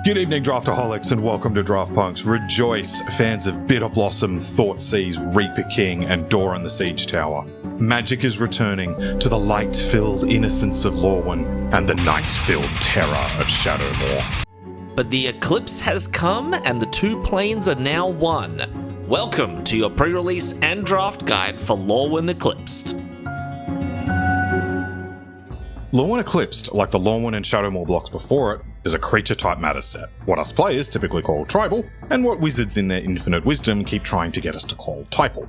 Good evening, Draftaholics, and welcome to Draft Punks. Rejoice, fans of Bitter Blossom, Thoughtseas, Reaper King, and Door on the Siege Tower. Magic is returning to the light-filled innocence of Lorwyn and the night-filled terror of Shadowmoor. But the Eclipse has come, and the two planes are now one. Welcome to your pre-release and draft guide for LORWYN Eclipsed. LORWYN Eclipsed, like the Lorwyn and Shadowmoor blocks before it, is a creature-type matter set, what us players typically call tribal, and what wizards in their infinite wisdom keep trying to get us to call typal.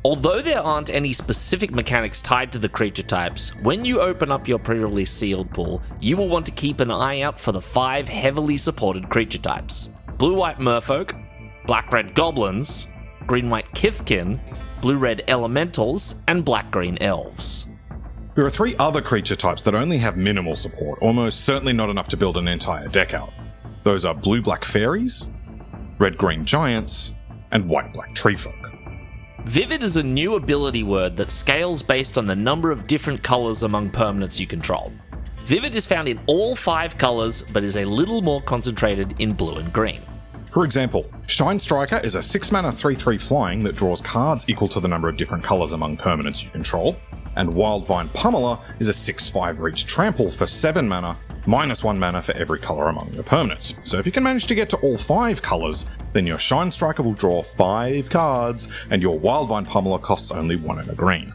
Although there aren't any specific mechanics tied to the creature types, when you open up your pre-release sealed pool, you will want to keep an eye out for the 5 heavily supported creature types: Blue-White Merfolk, Black-Red Goblins, Green-White Kithkin, Blue-Red Elementals, and Black-Green Elves. There are 3 other creature types that only have minimal support, almost certainly not enough to build an entire deck out. Those are Blue-Black Fairies, Red-Green Giants, and White-Black Treefolk. Vivid is a new ability word that scales based on the number of different colours among permanents you control. Vivid is found in all 5 colours, but is a little more concentrated in blue and green. For example, Shine Striker is a 6-mana 3/3 flying that draws cards equal to the number of different colours among permanents you control, and Wildvine Pummeler is a 6/5 reach trample for 7 mana, -1 mana for every colour among your permanents. So if you can manage to get to all 5 colours, then your Shine Striker will draw 5 cards, and your Wildvine Pummeler costs only 1 and a green.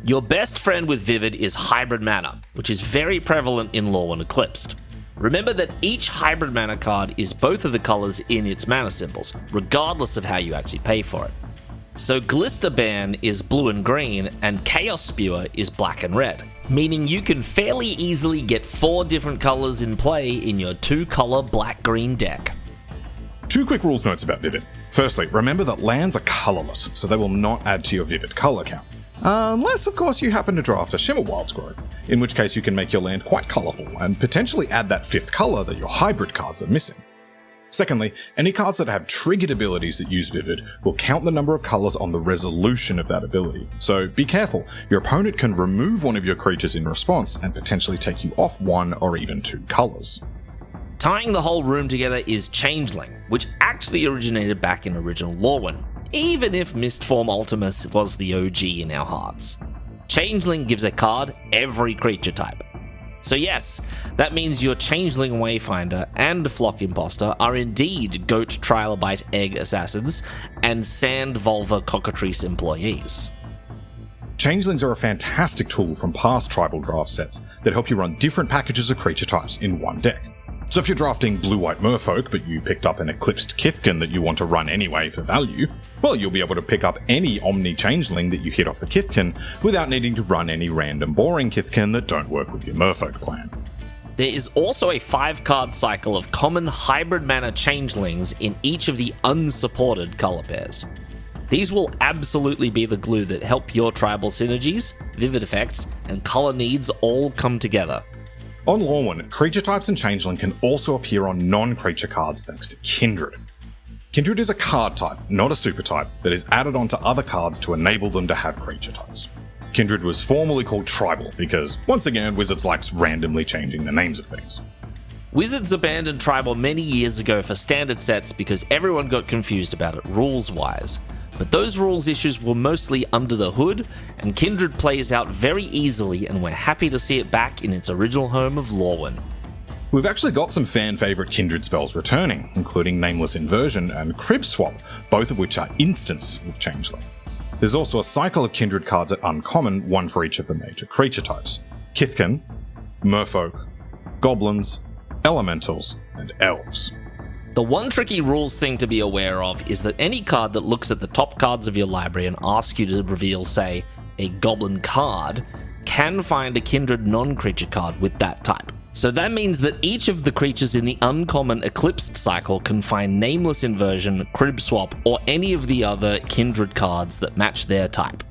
Your best friend with Vivid is Hybrid Mana, which is very prevalent in LORWYN Eclipsed. Remember that each Hybrid Mana card is both of the colours in its mana symbols, regardless of how you actually pay for it. So Glisterban is blue and green, and Chaos Spewer is black and red, meaning you can fairly easily get 4 different colours in play in your 2-colour black-green deck. 2 quick rules notes about Vivid. Firstly, remember that lands are colourless, so they will not add to your Vivid colour count. Unless, of course, you happen to draft a Shimmer Wildsgrove, in which case you can make your land quite colourful and potentially add that 5th colour that your hybrid cards are missing. Secondly, any cards that have triggered abilities that use Vivid will count the number of colours on the resolution of that ability, so be careful. Your opponent can remove one of your creatures in response and potentially take you off 1 or even 2 colours. Tying the whole room together is Changeling, which actually originated back in original LORWYN, even if Mistform Ultimus was the OG in our hearts. Changeling gives a card every creature type. So yes, that means your Changeling Wayfinder and Flock Imposter are indeed Goat Trilobite Egg Assassins and Sand Vulva Cockatrice employees. Changelings are a fantastic tool from past tribal draft sets that help you run different packages of creature types in one deck. So if you're drafting Blue-White Merfolk, but you picked up an Eclipsed Kithkin that you want to run anyway for value, well, you'll be able to pick up any Omni-Changeling that you hit off the Kithkin without needing to run any random boring Kithkin that don't work with your Merfolk plan. There is also a 5-card cycle of common hybrid mana changelings in each of the unsupported colour pairs. These will absolutely be the glue that help your tribal synergies, vivid effects, and colour needs all come together. On LORWYN, creature types and Changeling can also appear on non-creature cards thanks to Kindred. Kindred is a card type, not a super type, that is added onto other cards to enable them to have creature types. Kindred was formerly called Tribal because, once again, Wizards likes randomly changing the names of things. Wizards abandoned Tribal many years ago for standard sets because everyone got confused about it rules-wise. But those rules issues were mostly under the hood, and Kindred plays out very easily, and we're happy to see it back in its original home of LORWYN. We've actually got some fan-favourite Kindred spells returning, including Nameless Inversion and Crib Swap, both of which are instants with Changeling. There's also a cycle of Kindred cards at uncommon, 1 for each of the major creature types: Kithkin, Merfolk, Goblins, Elementals, and Elves. The one tricky rules thing to be aware of is that any card that looks at the top cards of your library and asks you to reveal, say, a Goblin card, can find a Kindred non-creature card with that type. So that means that each of the creatures in the uncommon Eclipsed cycle can find Nameless Inversion, Crib Swap, or any of the other Kindred cards that match their type.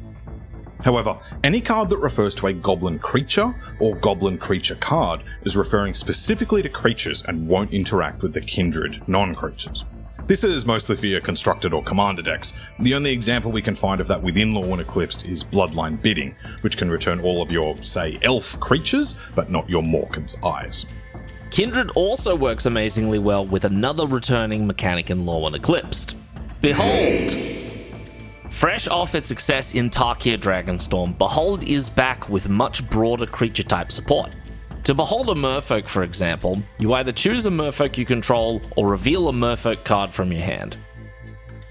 However, any card that refers to a Goblin creature or Goblin creature card is referring specifically to creatures and won't interact with the Kindred non-creatures. This is mostly for your constructed or commander decks. The only example we can find of that within LORWYN Eclipsed is Bloodline Bidding, which can return all of your, say, elf creatures, but not your Morkan's Eyes. Kindred also works amazingly well with another returning mechanic in LORWYN Eclipsed, Behold! Fresh off its success in Tarkir Dragonstorm, Behold is back with much broader creature type support. To behold a Merfolk, for example, you either choose a Merfolk you control or reveal a Merfolk card from your hand.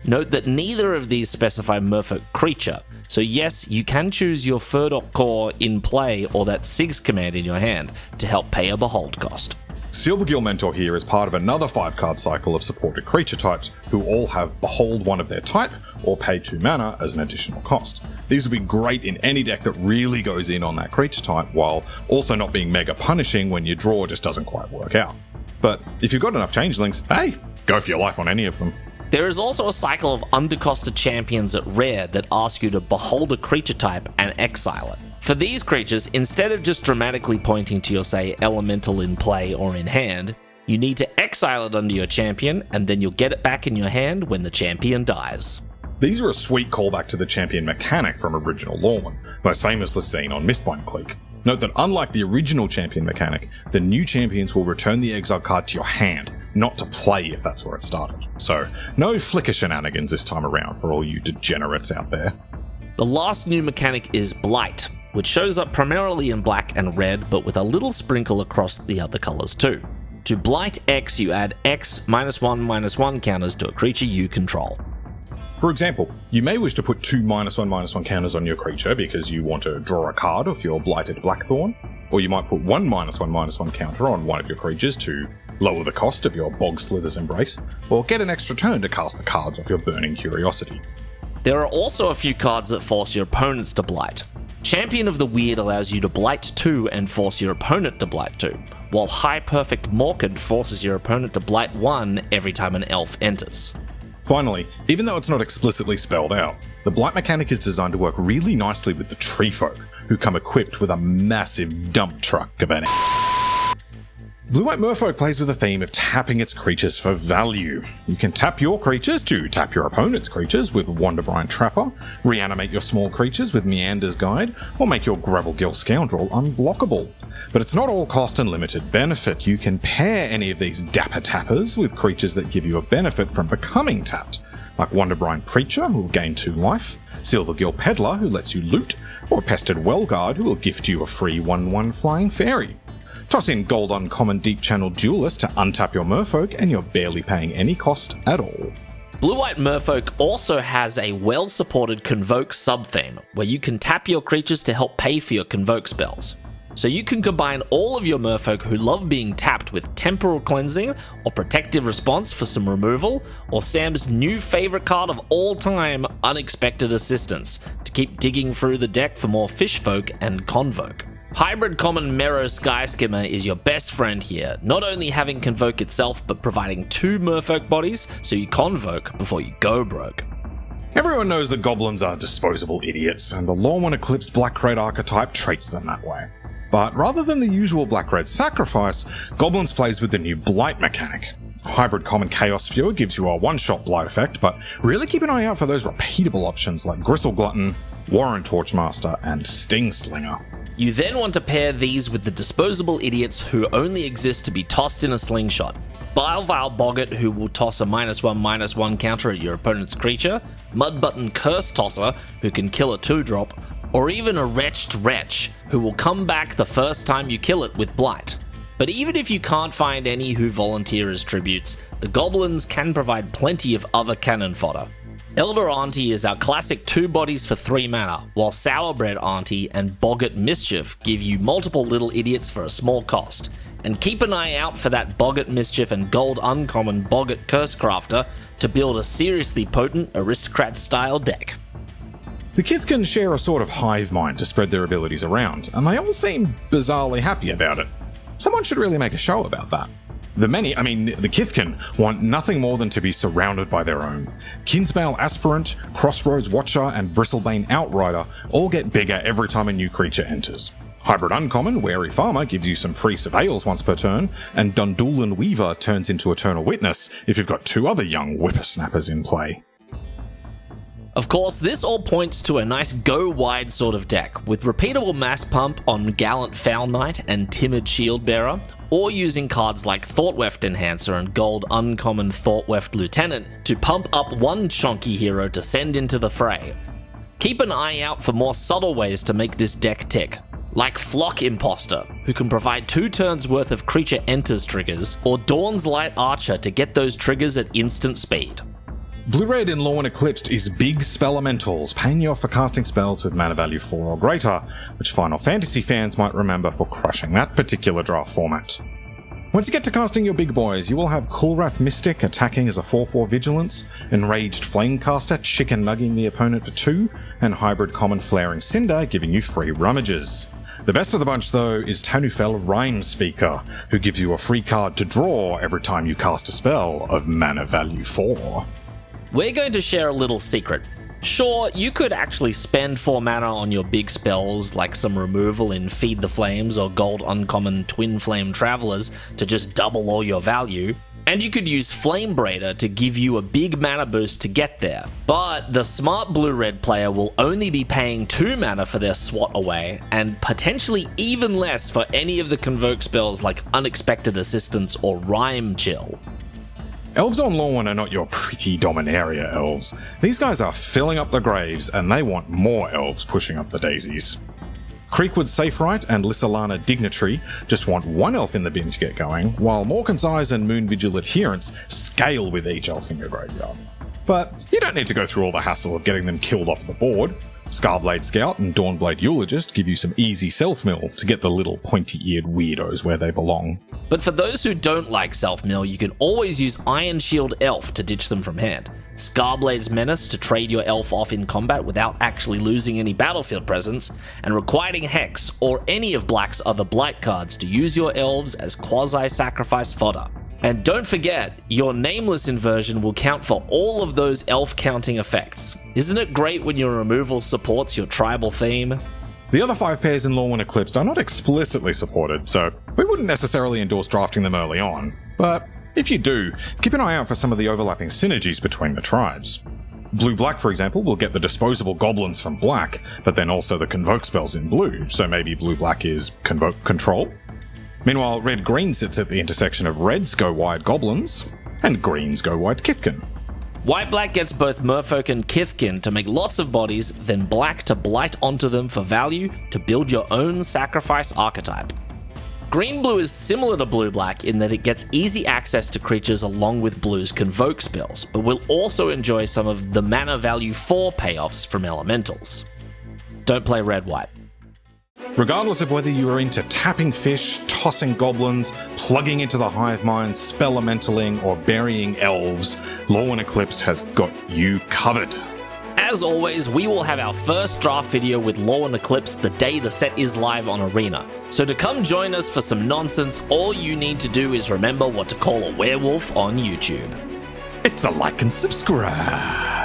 Note that neither of these specify Merfolk creature, so yes, you can choose your Furdok core in play or that Sigs command in your hand to help pay a Behold cost. Silvergill Mentor here is part of another 5-card cycle of supported creature types who all have Behold one of their type or pay 2 mana as an additional cost. These will be great in any deck that really goes in on that creature type while also not being mega punishing when your draw just doesn't quite work out. But if you've got enough changelings, hey, go for your life on any of them. There is also a cycle of undercosted champions at Rare that ask you to behold a creature type and exile it. For these creatures, instead of just dramatically pointing to your, say, elemental in play or in hand, you need to exile it under your champion, and then you'll get it back in your hand when the champion dies. These are a sweet callback to the champion mechanic from original LORWYN, most famously seen on Mistbind Clique. Note that unlike the original champion mechanic, the new champions will return the exile card to your hand, not to play if that's where it started. So, no flicker shenanigans this time around for all you degenerates out there. The last new mechanic is Blight, which shows up primarily in black and red, but with a little sprinkle across the other colours too. To Blight X, you add X -1/-1 counters to a creature you control. For example, you may wish to put 2 -1/-1 counters on your creature because you want to draw a card off your Blighted Blackthorn, or you might put 1 -1/-1 counter on one of your creatures to lower the cost of your Bog Slither's Embrace, or get an extra turn to cast the cards off your Burning Curiosity. There are also a few cards that force your opponents to Blight. Champion of the Weird allows you to Blight 2 and force your opponent to Blight 2, while High Perfect Morkid forces your opponent to Blight 1 every time an elf enters. Finally, even though it's not explicitly spelled out, the Blight mechanic is designed to work really nicely with the Tree Folk, who come equipped with a massive dump truck of an Blue-White Merfolk plays with the theme of tapping its creatures for value. You can tap your creatures to tap your opponent's creatures with Wonderbrine Trapper, reanimate your small creatures with Meander's Guide, or make your Gravelgill Scoundrel unblockable. But it's not all cost and limited benefit. You can pair any of these dapper tappers with creatures that give you a benefit from becoming tapped, like Wonderbrine Preacher, who will gain 2 life, Silvergill Peddler, who lets you loot, or Pestered Wellguard, who will gift you a free 1/1 Flying Fairy. Toss in Gold Uncommon Deep Channel Duelist to untap your Merfolk, and you're barely paying any cost at all. Blue-White Merfolk also has a well-supported Convoke sub-theme, where you can tap your creatures to help pay for your Convoke spells. So you can combine all of your Merfolk who love being tapped with Temporal Cleansing or Protective Response for some removal, or Sam's new favourite card of all time, Unexpected Assistance, to keep digging through the deck for more Fishfolk and Convoke. Hybrid Common Merrow Skyskimmer is your best friend here, not only having Convoke itself, but providing 2 Merfolk bodies so you Convoke before you go broke. Everyone knows that goblins are disposable idiots, and the LORWYN Eclipsed Black-Red archetype treats them that way. But rather than the usual Black-Red sacrifice, Goblins plays with the new Blight mechanic. Hybrid Common Chaos Spewer gives you a one-shot Blight effect, but really keep an eye out for those repeatable options like Gristle Glutton, Warren Torchmaster, and Sting Slinger. You then want to pair these with the disposable idiots who only exist to be tossed in a slingshot. Bilevile Boggart, who will toss a -1/-1 counter at your opponent's creature, Mudbutton Curse Tosser, who can kill a 2-drop, or even a Wretched Wretch, who will come back the first time you kill it with Blight. But even if you can't find any who volunteer as tributes, the Goblins can provide plenty of other cannon fodder. Elder Auntie is our classic 2 bodies for 3 mana, while Sourbread Auntie and Boggart Mischief give you multiple little idiots for a small cost. And keep an eye out for that Boggart Mischief and Gold Uncommon Boggart Cursecrafter to build a seriously potent Aristocrat-style deck. The Kithkin share a sort of hive mind to spread their abilities around, and they all seem bizarrely happy about it. Someone should really make a show about that. The Kithkin want nothing more than to be surrounded by their own. Kinsbale Aspirant, Crossroads Watcher, and Bristlebane Outrider all get bigger every time a new creature enters. Hybrid Uncommon, Wary Farmer gives you some free surveils once per turn, and Dundulan Weaver turns into Eternal Witness if you've got 2 other young whippersnappers in play. Of course, this all points to a nice go-wide sort of deck, with repeatable mass pump on Gallant Foul Knight and Timid Shieldbearer, or using cards like Thoughtweft Enhancer and Gold Uncommon Thoughtweft Lieutenant to pump up one chonky hero to send into the fray. Keep an eye out for more subtle ways to make this deck tick, like Flock Imposter, who can provide 2 turns worth of creature enters triggers, or Dawn's Light Archer to get those triggers at instant speed. Blue-red in LORWYN Eclipsed is big spellelementals, paying you off for casting spells with mana value 4 or greater, which Final Fantasy fans might remember for crushing that particular draft format. Once you get to casting your big boys, you will have Kulrath Mystic attacking as a 4/4 Vigilance, Enraged Flamecaster chicken nugging the opponent for 2, and Hybrid Common Flaring Cinder giving you free rummages. The best of the bunch though is Tanufel Rhyme Speaker, who gives you a free card to draw every time you cast a spell of mana value 4. We're going to share a little secret. Sure, you could actually spend 4 mana on your big spells like some removal in Feed the Flames or Gold Uncommon Twin Flame Travelers to just double all your value, and you could use Flame Braider to give you a big mana boost to get there. But the smart blue-red player will only be paying 2 mana for their swat away, and potentially even less for any of the Convoke spells like Unexpected Assistance or Rhyme Chill. Elves on LORWYN are not your pretty Dominaria elves. These guys are filling up the graves, and they want more elves pushing up the daisies. Creekwood Saferite and Lissalana Dignitary just want 1 elf in the bin to get going, while Morkan's Eyes and Moonvigil Adherence scale with each elf in your graveyard. But you don't need to go through all the hassle of getting them killed off the board. Scarblade Scout and Dawnblade Eulogist give you some easy self-mill to get the little pointy-eared weirdos where they belong. But for those who don't like self-mill, you can always use Iron Shield Elf to ditch them from hand, Scarblade's Menace to trade your elf off in combat without actually losing any battlefield presence, and Requiting Hex or any of Black's other Blight cards to use your elves as quasi-sacrifice fodder. And don't forget, your Nameless inversion will count for all of those elf counting effects. Isn't it great when your removal supports your tribal theme? The other 5 pairs in LORWYN Eclipsed are not explicitly supported, so we wouldn't necessarily endorse drafting them early on. But if you do, keep an eye out for some of the overlapping synergies between the tribes. Blue-black, for example, will get the disposable goblins from black, but then also the convoke spells in blue, so maybe blue-black is convoke control? Meanwhile, red-green sits at the intersection of red's go-wide goblins and green's go-wide Kithkin. White-black gets both Merfolk and Kithkin to make lots of bodies, then black to blight onto them for value to build your own sacrifice archetype. Green-blue is similar to blue-black in that it gets easy access to creatures along with blue's convoke spells, but will also enjoy some of the mana value 4 payoffs from elementals. Don't play red-white. Regardless of whether you are into tapping fish, tossing goblins, plugging into the hive mind, spellementaling, or burying elves, LORWYN Eclipsed has got you covered. As always, we will have our first draft video with LORWYN Eclipse the day the set is live on Arena. So to come join us for some nonsense, all you need to do is remember what to call a werewolf on YouTube. It's a like and subscribe.